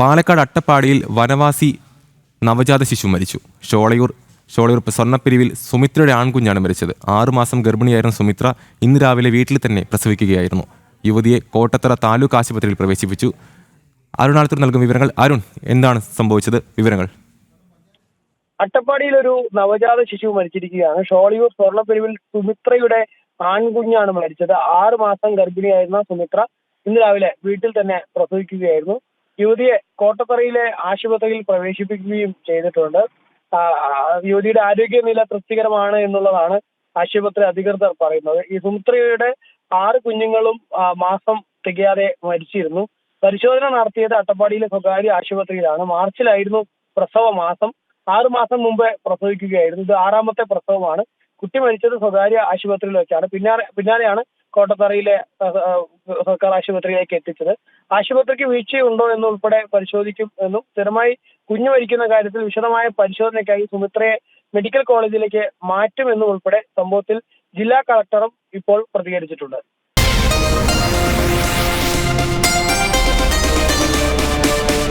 പാലക്കാട് അട്ടപ്പാടിയിൽ വനവാസി നവജാത ശിശു മരിച്ചു. ഷോളയൂർ സ്വർണ്ണപ്പിരിവിൽ സുമിത്രയുടെ ആൺകുഞ്ഞാണ് മരിച്ചത്. 6 മാസം ഗർഭിണിയായിരുന്ന സുമിത്ര ഇന്ന് രാവിലെ വീട്ടിൽ തന്നെ പ്രസവിക്കുകയായിരുന്നു. യുവതിയെ കോട്ടത്തറ താലൂക്ക് ആശുപത്രിയിൽ പ്രവേശിപ്പിച്ചു. അരുണാലത്തൂർ നൽകും വിവരങ്ങൾ. അരുൺ, എന്താണ് സംഭവിച്ചത്? വിവരങ്ങൾ. അട്ടപ്പാടിയിൽ ഒരു നവജാത ശിശു മരിച്ചിരിക്കുകയാണ്. ഷോളയൂർ സ്വർണ്ണപ്പിരിവിൽ സുമിത്രയുടെ ആൺകുഞ്ഞാണ് മരിച്ചത്. 6 മാസം ഗർഭിണിയായിരുന്ന സുമിത്ര ഇന്ന് രാവിലെ വീട്ടിൽ തന്നെ പ്രസവിക്കുകയായിരുന്നു. യുവതിയെ കോട്ടത്തറയിലെ ആശുപത്രിയിൽ പ്രവേശിപ്പിക്കുകയും ചെയ്തിട്ടുണ്ട്. യുവതിയുടെ ആരോഗ്യനില തൃപ്തികരമാണ് എന്നുള്ളതാണ് ആശുപത്രി അധികൃതർ പറയുന്നത്. ഈ സുമിത്രയുടെ 6 കുഞ്ഞുങ്ങളും മാസം തികയാതെ മരിച്ചിരുന്നു. പരിശോധന നടത്തിയത് അട്ടപ്പാടിയിലെ സ്വകാര്യ ആശുപത്രിയിലാണ്. മാർച്ചിലായിരുന്നു പ്രസവ മാസം. 6 മാസം മുമ്പ് പ്രസവിക്കുകയായിരുന്നു. ഇത് 6ാമത്തെ പ്രസവമാണ്. കുട്ടി മരിച്ചത് സ്വകാര്യ ആശുപത്രിയിൽ വെച്ചാണ്. പിന്നാലെയാണ് കോട്ടത്തറയിലെ സർക്കാർ ആശുപത്രിയിലേക്ക് എത്തിച്ചത്. ആശുപത്രിക്ക് വീഴ്ചയുണ്ടോ എന്നുൾപ്പെടെ പരിശോധിക്കും എന്നും സ്ഥിരമായി കുഞ്ഞു മരിക്കുന്ന കാര്യത്തിൽ വിശദമായ പരിശോധനയ്ക്കായി സുമിത്രയെ മെഡിക്കൽ കോളേജിലേക്ക് മാറ്റുമെന്നും ഉൾപ്പെടെ സംഭവത്തിൽ ജില്ലാ കളക്ടറും ഇപ്പോൾ പ്രതികരിച്ചിട്ടുണ്ട്.